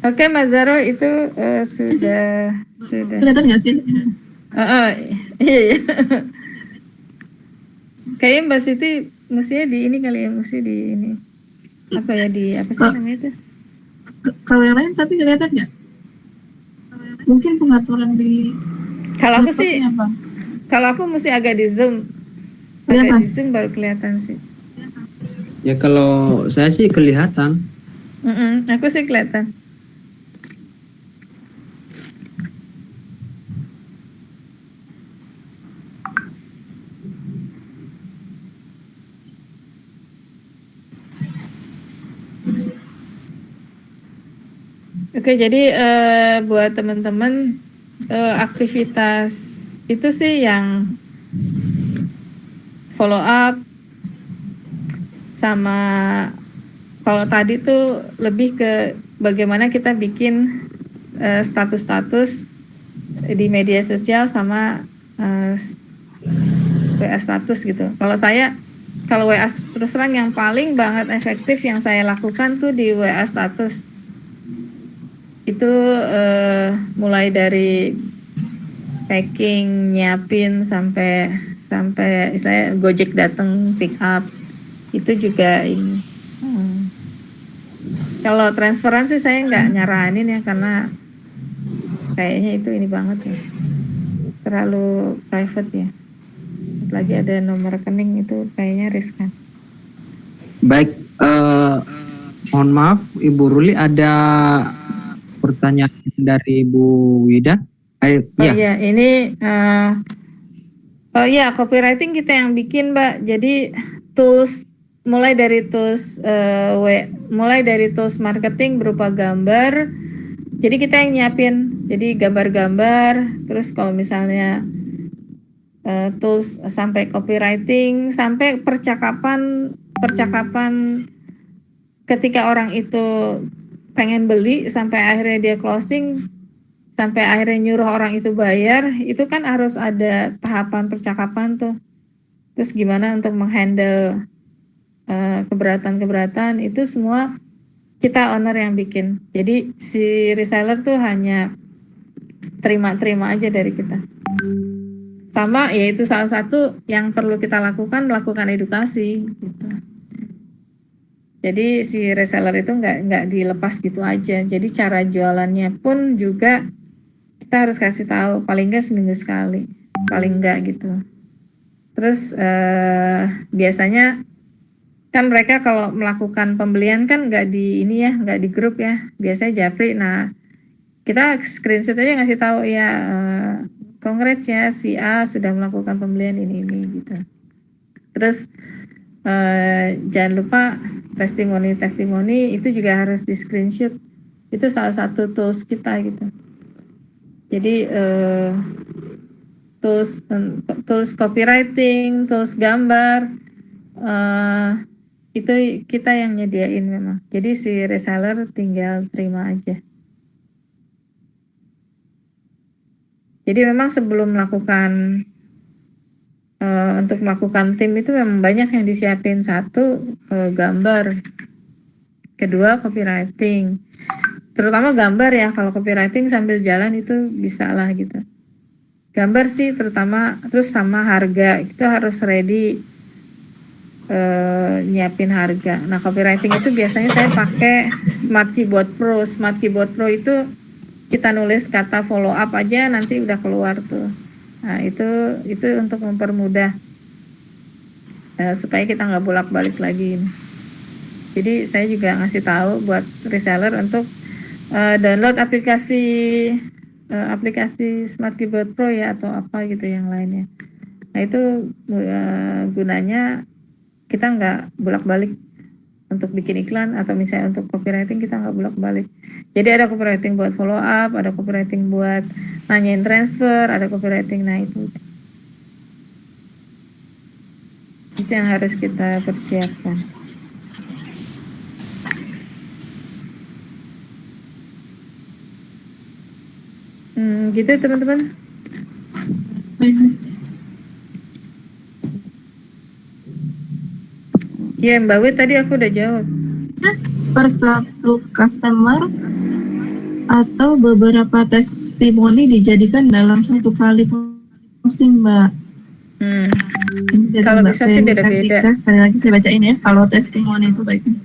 Oke, Mas Zaro itu sudah. Kelihatan nggak sih? Iya. Kayaknya Mbak Siti mestinya di ini kali ya, mesti di ini apa ya, di apa sih namanya itu? Kalau yang lain tapi kelihatan nggak? Mungkin pengaturan di. Kalau aku sih, apa? kalau aku mesti agak di zoom, Kelihatan. agak di zoom baru kelihatan sih. Ya kalau saya sih kelihatan. Aku sih kelihatan. Oke, jadi buat teman-teman aktivitas itu sih yang follow up sama kalau tadi tuh lebih ke bagaimana kita bikin status-status di media sosial sama WA status gitu. Kalau saya kalau WA terus terang yang paling banget efektif yang saya lakukan tuh di WA status. Itu mulai dari packing, nyiapin sampai saya Gojek datang pick up. Itu juga ini. Kalau transferan sih saya nggak nyaranin ya, karena kayaknya itu ini banget ya, terlalu private ya. Lagi ada nomor rekening itu kayaknya riskan. Baik, mohon maaf Ibu Ruli, ada pertanyaan dari Ibu Wida. Iya, ini copywriting kita yang bikin, Mbak. Jadi tools mulai dari tools marketing berupa gambar. Jadi kita yang nyiapin. Jadi gambar-gambar, terus kalau misalnya tools sampai copywriting, sampai percakapan ketika orang itu pengen beli sampai akhirnya dia closing, sampai akhirnya nyuruh orang itu bayar, itu kan harus ada tahapan percakapan tuh. Terus gimana untuk menghandle keberatan itu semua kita owner yang bikin. Jadi si reseller tuh hanya terima aja dari kita. Sama yaitu salah satu yang perlu kita lakukan, melakukan edukasi gitu. Jadi si reseller itu nggak dilepas gitu aja. Jadi cara jualannya pun juga kita harus kasih tahu paling nggak seminggu sekali, paling nggak gitu. Terus biasanya kan mereka kalau melakukan pembelian kan nggak di ini ya, nggak di grup ya, biasanya japri. Nah kita screenshot aja ngasih tahu ya, congrats ya si A sudah melakukan pembelian ini gitu. Terus jangan lupa testimoni itu juga harus di screenshot. Itu salah satu tools kita gitu. Jadi tools copywriting, tools gambar, itu kita yang nyediain memang. Jadi si reseller tinggal terima aja. Jadi memang sebelum melakukan untuk melakukan tim itu memang banyak yang disiapin. Satu, gambar. Kedua, copywriting. Terutama gambar ya, kalau copywriting sambil jalan itu bisa lah gitu. Gambar sih terutama, terus sama harga, itu harus ready nyiapin harga. Nah copywriting itu biasanya saya pakai Smart Keyboard Pro. Smart Keyboard Pro itu kita nulis kata follow up aja nanti udah keluar tuh. Nah itu untuk mempermudah supaya kita nggak bolak-balik lagi. Jadi saya juga ngasih tahu buat reseller untuk download aplikasi Smart Keyboard Pro ya atau apa gitu yang lainnya. Nah itu gunanya kita nggak bolak-balik untuk bikin iklan, atau misalnya untuk copywriting kita nggak bolak-balik. Jadi ada copywriting buat follow up, ada copywriting buat nanyain transfer, ada copywriting. Nah itu yang harus kita persiapkan. Gitu teman-teman. Ya Mbak Wit tadi aku udah jawab. Per satu customer atau beberapa testimoni dijadikan dalam satu kali posting, Mbak. Kalau bisa sih beda-beda. Sekali lagi saya bacain ya. Kalau testimoni itu baiknya.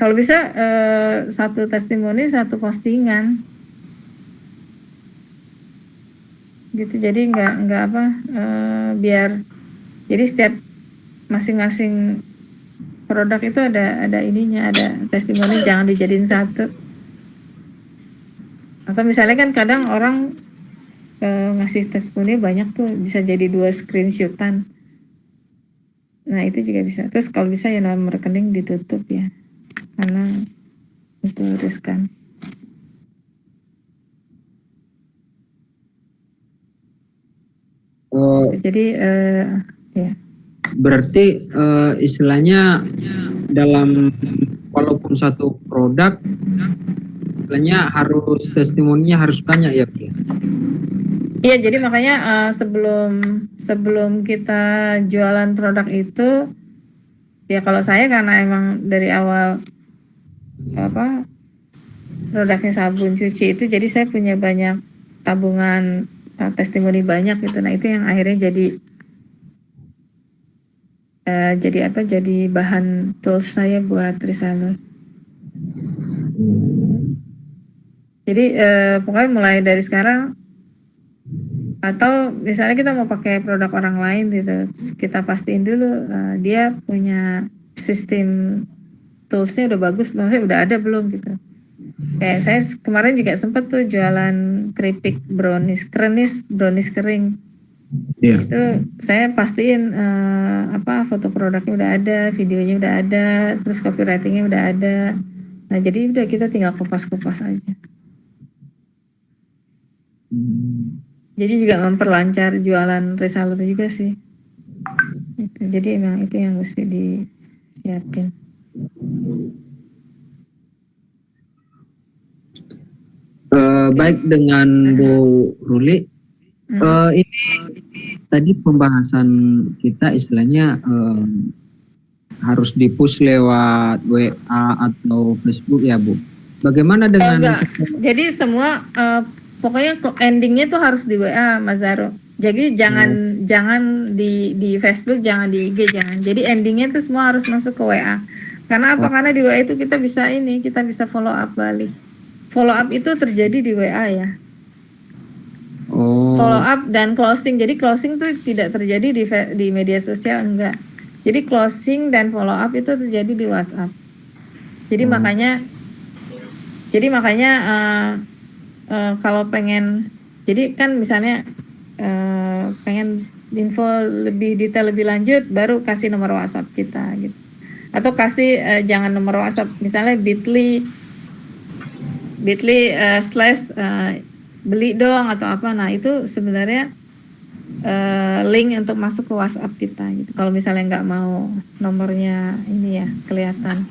Kalau bisa satu testimoni satu postingan. Gitu. Jadi nggak apa biar. Jadi setiap masing-masing produk itu ada ininya, ada testimoni, jangan dijadiin satu. Atau misalnya kan kadang orang ngasih testimoni banyak tuh, bisa jadi 2 screenshotan. Nah itu juga bisa. Terus kalau bisa ya nomor rekening ditutup ya, karena itu riskan. Jadi ya. Berarti istilahnya dalam walaupun satu produk, istilahnya harus testimoninya harus banyak ya, Iya, jadi makanya sebelum kita jualan produk itu, ya kalau saya karena emang dari awal apa produknya sabun cuci itu, jadi saya punya banyak tabungan testimoni banyak gitu. Nah itu yang akhirnya jadi bahan tools saya buat reseller. Jadi pokoknya mulai dari sekarang, atau misalnya kita mau pakai produk orang lain gitu, kita pastiin dulu dia punya sistem toolsnya udah bagus, maksudnya udah ada belum gitu. Kayak saya kemarin juga sempet tuh jualan keripik brownies kering. Iya. Itu saya pastiin foto produknya udah ada, videonya udah ada, terus copywritingnya udah ada. Nah jadi udah kita tinggal kupas-kupas aja. Jadi juga memperlancar jualan reseller juga sih. Jadi emang itu yang mesti disiapin. Baik dengan Bu Ruli, ini tadi pembahasan kita istilahnya harus di-push lewat WA atau Facebook ya Bu. Bagaimana dengan? Jadi semua pokoknya endingnya tuh harus di WA Mas Zaro. Jadi jangan di Facebook, jangan di IG, jangan. Jadi endingnya tuh semua harus masuk ke WA. Karena apa? Karena di WA itu kita bisa follow up balik. Follow up itu terjadi di WA ya. Follow up dan closing. Jadi closing tuh tidak terjadi di media sosial, enggak. Jadi closing dan follow up itu terjadi di WhatsApp. Jadi makanya kalau pengen, jadi kan misalnya pengen info lebih detail lebih lanjut, baru kasih nomor WhatsApp kita gitu. Atau kasih jangan nomor WhatsApp, misalnya bit.ly beli dong atau apa. Nah itu sebenarnya link untuk masuk ke WhatsApp kita gitu. Kalau misalnya nggak mau nomornya ini ya kelihatan.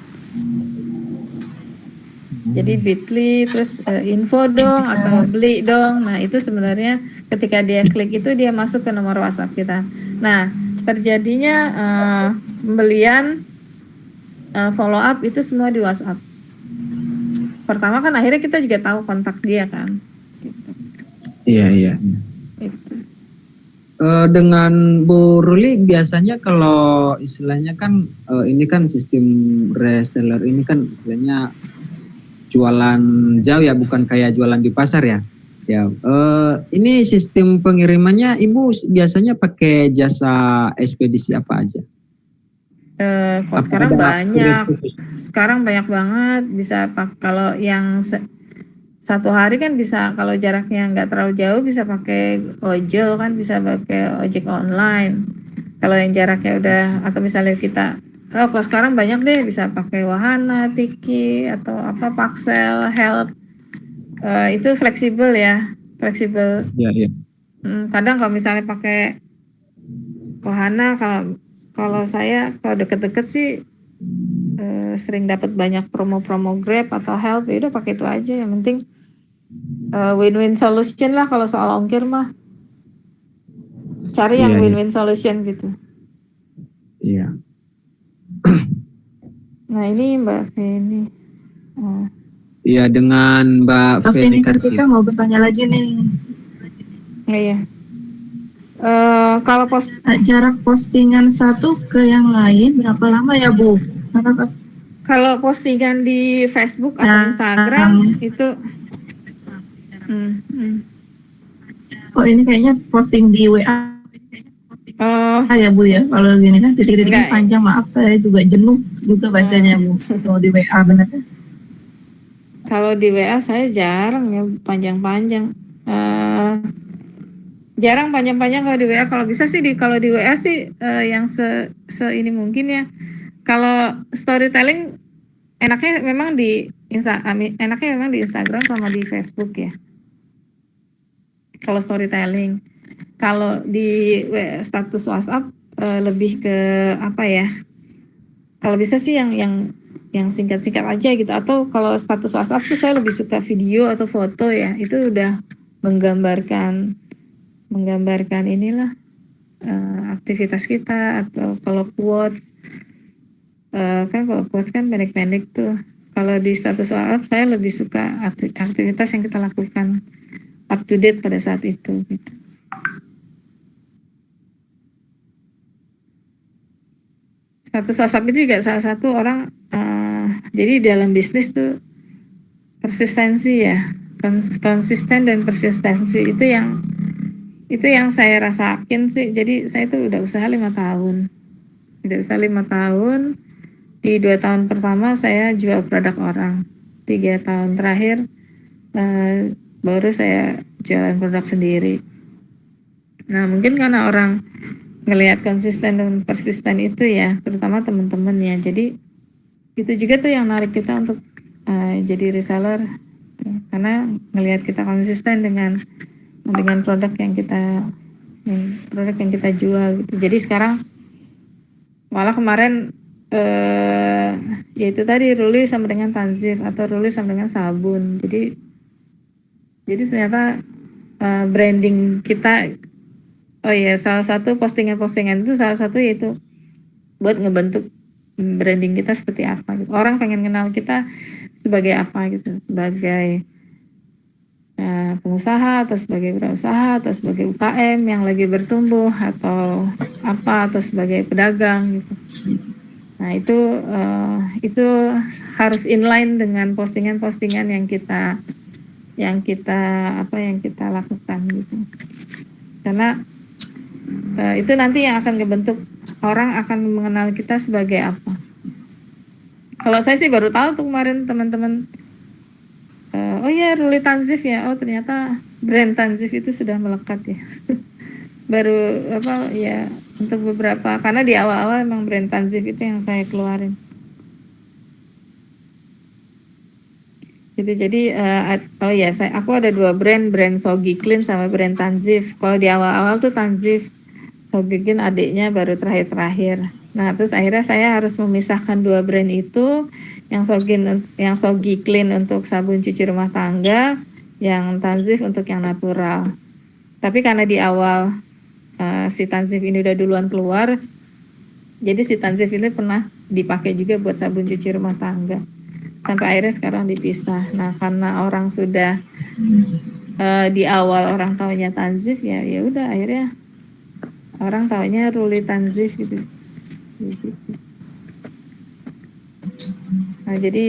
Jadi bit.ly terus info dong atau beli dong. Nah itu sebenarnya ketika dia klik itu dia masuk ke nomor WhatsApp kita. Nah terjadinya pembelian follow up itu semua di WhatsApp. Pertama kan akhirnya kita juga tahu kontak dia kan. Gitu. Iya. Gitu. Dengan Bu Ruli biasanya kalau istilahnya kan ini kan sistem reseller ini kan istilahnya jualan jauh ya, bukan kayak jualan di pasar ya. Ya, ini sistem pengirimannya Ibu biasanya pakai jasa ekspedisi apa aja? Kalau sekarang banyak, sekarang banyak banget bisa kalau yang satu hari kan bisa, kalau jaraknya nggak terlalu jauh bisa pakai ojol kan, bisa pakai ojek online. Kalau yang jaraknya udah, atau misalnya kita kalau sekarang banyak deh bisa pakai Wahana, Tiki atau apa Paxel, Health. Itu fleksibel ya, fleksibel. Iya. Kadang kalau misalnya pakai Wahana, kalau saya kalau deket-deket sih sering dapat banyak promo-promo Grab atau Help, ya udah pakai itu aja. Yang penting win-win solution lah. Kalau soal ongkir mah cari yang win-win solution gitu. Iya. Nah ini Mbak Feni. Iya, dengan Mbak Feni Kartika mau bertanya lagi nih. Iya. Kalau jarak postingan satu ke yang lain berapa lama ya Bu? Kalau postingan di Facebook atau Instagram itu Oh ini kayaknya posting di WA ya Bu ya. Kalau gini kan titik-titiknya panjang, maaf saya juga jenuh juga bacanya Bu. Kalau di WA benar kan? Kalau di WA saya jarang ya panjang-panjang. Jarang panjang-panjang kalau di WA. Kalau bisa sih kalau di WA sih yang ini mungkin ya. Kalau storytelling enaknya memang di Instagram sama di Facebook ya. Kalau storytelling. Kalau di status WhatsApp lebih ke apa ya? Kalau bisa sih yang singkat-singkat aja gitu. Atau kalau status WhatsApp tuh saya lebih suka video atau foto ya. Itu udah menggambarkan menggambarkan inilah aktivitas kita, atau kalau quotes kan kalau quotes kan pendek-pendek tuh. Kalau di status WhatsApp saya lebih suka aktivitas yang kita lakukan up to date pada saat itu gitu. Status WhatsApp itu juga salah satu orang jadi dalam bisnis tuh persistensi ya, konsisten dan persistensi itu yang saya rasain sih. Jadi saya tuh udah usaha 5 tahun. Di 2 tahun pertama saya jual produk orang. 3 tahun terakhir baru saya jualan produk sendiri. Nah, mungkin karena orang ngelihat konsisten dan persisten itu ya, terutama teman-teman ya. Jadi itu juga tuh yang narik kita untuk jadi reseller, karena ngelihat kita konsisten dengan produk yang kita jual gitu. Jadi sekarang malah kemarin yaitu tadi Ruli sama dengan Tanzif atau Ruli sama dengan sabun. Jadi ternyata branding kita, salah satu postingan itu salah satu yaitu buat ngebentuk branding kita seperti apa gitu. Orang pengen kenal kita sebagai apa gitu, sebagai pengusaha atau sebagai wirausaha atau sebagai UKM yang lagi bertumbuh atau apa, atau sebagai pedagang gitu. Nah, itu harus inline dengan postingan-postingan yang kita lakukan gitu. Karena itu nanti yang akan ngebentuk orang akan mengenal kita sebagai apa. Kalau saya sih baru tahu tuh kemarin teman-teman, oh ya Ruli Tanzif ya, oh ternyata brand Tanzif itu sudah melekat ya. Baru ya untuk beberapa, karena di awal-awal emang brand Tanzif itu yang saya keluarin. Jadi aku ada 2 brand Sogi Clean sama brand Tanzif. Kalau di awal-awal tuh Tanzif, Sogi Clean adiknya baru terakhir. Nah, terus akhirnya saya harus memisahkan 2 brand itu, yang Sogi Clean untuk sabun cuci rumah tangga, yang Tanzif untuk yang natural. Tapi karena di awal si Tanzif ini udah duluan keluar, jadi si Tanzif ini pernah dipakai juga buat sabun cuci rumah tangga. Sampai akhirnya sekarang dipisah. Nah, karena orang sudah di awal orang taunya Tanzif ya udah akhirnya orang taunya Ruli Tanzif gitu. Nah, jadi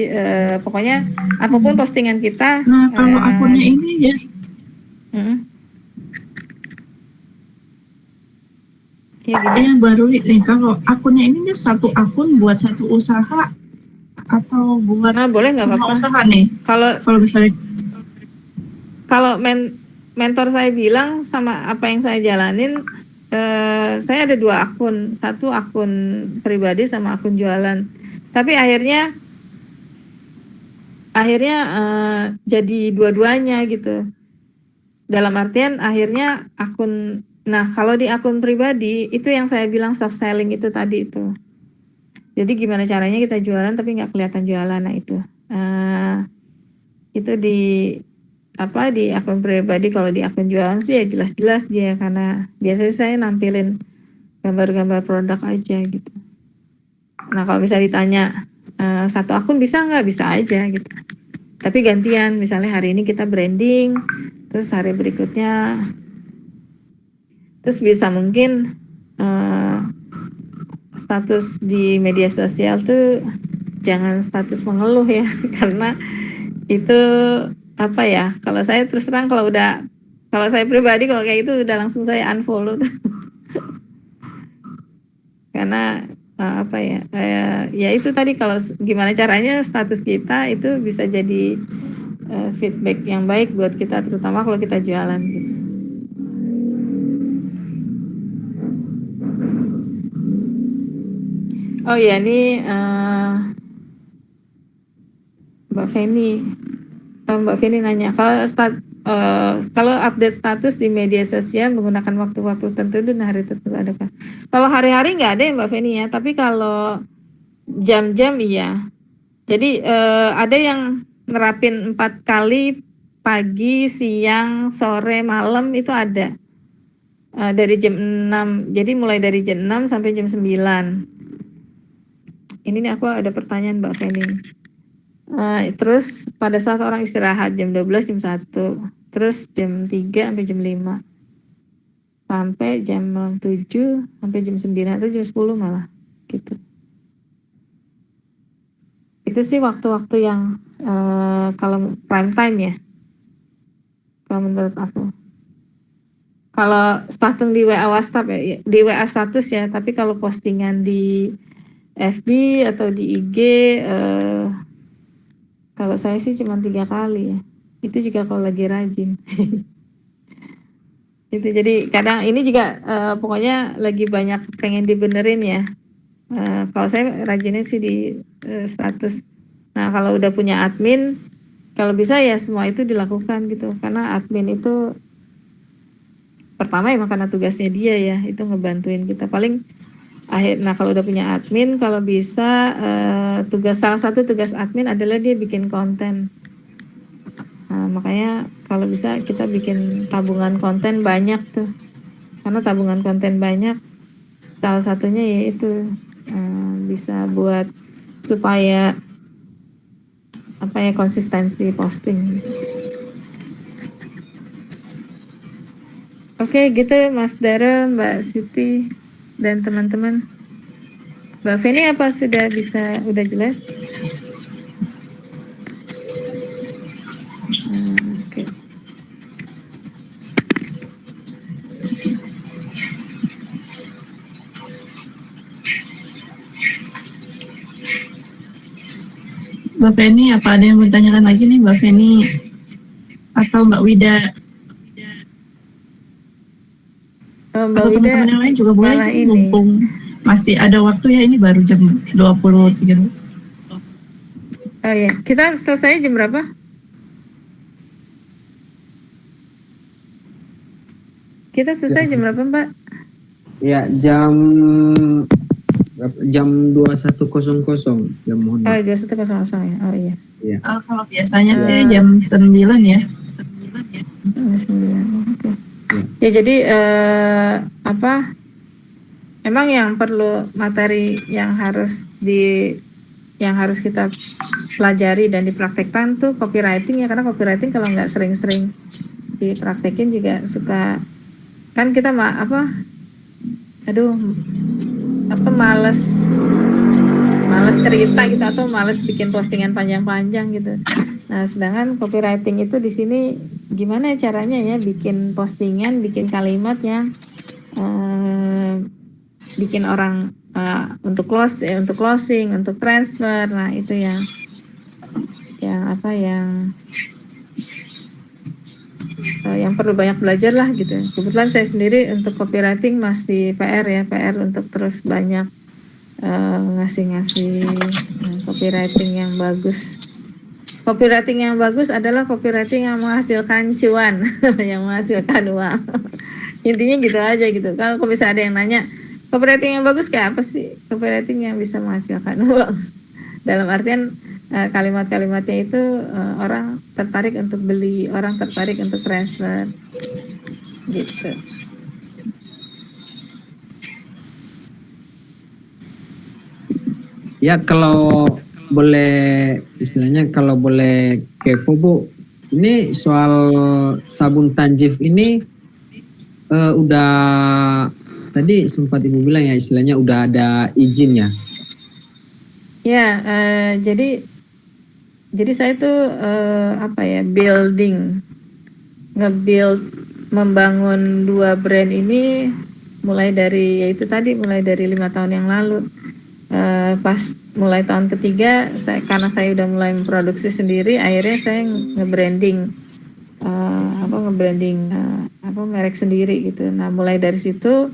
pokoknya apapun postingan kita. Nah, kalau akunnya ini ya. Ya, baru nih, kalau akunnya ini nih satu akun buat satu usaha atau buat boleh nggak apa-apa usaha nih? Kalau misalnya mentor saya bilang sama apa yang saya jalanin, saya ada 2 akun, satu akun pribadi sama akun jualan. Tapi akhirnya jadi dua-duanya gitu. Dalam artian akhirnya kalau di akun pribadi itu yang saya bilang soft selling itu tadi itu. Jadi gimana caranya kita jualan tapi nggak kelihatan jualan. Nah itu di akun pribadi. Kalau di akun jualan sih ya jelas-jelas dia, karena biasanya saya nampilin gambar-gambar produk aja gitu. Nah, kalau misalnya ditanya satu akun bisa nggak, bisa aja gitu. Tapi gantian, misalnya hari ini kita branding, terus hari berikutnya, terus bisa mungkin status di media sosial tuh jangan status mengeluh ya, karena itu kalau saya terus terang kalau saya pribadi kalau kayak itu udah langsung saya unfollow karena ya itu tadi, kalau gimana caranya status kita itu bisa jadi feedback yang baik buat kita, terutama kalau kita jualan gitu. Oh ya, ini Mbak Feni nanya, kalau update status di media sosial menggunakan waktu-waktu tertentu dan hari tertentu adakah? Kalau hari-hari nggak ada ya Mbak Feni ya, tapi kalau jam-jam iya. Jadi ada yang nerapin 4 kali, pagi, siang, sore, malam itu ada. dari jam 6. Jadi mulai dari jam 6 sampai jam 9. Ini nih aku ada pertanyaan Mbak Feni. Terus pada saat orang istirahat jam 12, jam 1. Terus jam 3 sampai jam 5. Sampai jam 7 sampai jam 9 atau jam 10 malah gitu. Itu sih waktu-waktu yang kalau prime time ya. Kalau menurut aku. Kalau status di WA WhatsApp ya, di WA status ya, tapi kalau postingan di FB atau di IG, kalau saya sih cuma 3 kali ya. Itu juga kalau lagi rajin. Itu jadi kadang ini juga pokoknya lagi banyak pengen dibenerin ya. Kalau saya rajinnya sih di status. Nah kalau udah punya admin, kalau bisa ya semua itu dilakukan gitu. Karena admin itu pertama emang karena tugasnya dia ya, itu ngebantuin kita paling akhir. Nah kalau udah punya admin, kalau bisa salah satu tugas admin adalah dia bikin konten. Nah, makanya kalau bisa kita bikin tabungan konten banyak tuh, karena tabungan konten banyak salah satunya yaitu bisa buat supaya konsistensi posting. Oke, gitu Mas Dara, Mbak Siti, dan teman-teman. Mbak Feni apa udah jelas? Oke. Mbak Feni, apa ada yang mau ditanyakan lagi nih Mbak Feni atau Mbak Wida? Mbak atau Wida, teman-teman yang lain juga boleh, mumpung masih ada waktu ya, ini baru jam 20.30. Oh ya, kita selesai jam berapa? Kita selesai jam berapa Mbak? Ya jam 21.00 ya, mohon maaf. 21.00 ya. Oh iya. Iya. Kalau biasanya sih jam 9 ya. 9. Oke. Ya jadi emang yang perlu materi yang harus kita pelajari dan dipraktekkan tuh copywriting ya, karena copywriting kalau nggak sering-sering dipraktekin juga suka kan kita males cerita gitu atau males bikin postingan panjang-panjang gitu. Nah, sedangkan copywriting itu di sini gimana caranya ya bikin postingan, bikin kalimat yang bikin orang untuk closing, untuk transfer. Nah, itu yang perlu banyak belajar lah gitu. Kebetulan saya sendiri untuk copywriting masih PR untuk terus banyak ngasih copywriting yang bagus. Copywriting yang bagus adalah copywriting yang menghasilkan cuan, yang menghasilkan uang. Intinya gitu aja gitu. Kalau bisa ada yang nanya, copywriting yang bagus kayak apa sih? Copywriting yang bisa menghasilkan uang. Dalam artian kalimat-kalimatnya itu orang tertarik untuk beli, orang tertarik untuk transfer, gitu. Ya kalau boleh istilahnya, kalau boleh kepo Bu, ini soal sabun Tanjif ini udah tadi sempat Ibu bilang ya, istilahnya udah ada izin ya? Ya, jadi saya tuh nge-build, membangun 2 brand ini mulai dari 5 tahun yang lalu. Pas mulai tahun ketiga karena saya udah mulai memproduksi sendiri, akhirnya saya nge-branding merek sendiri gitu. Nah, mulai dari situ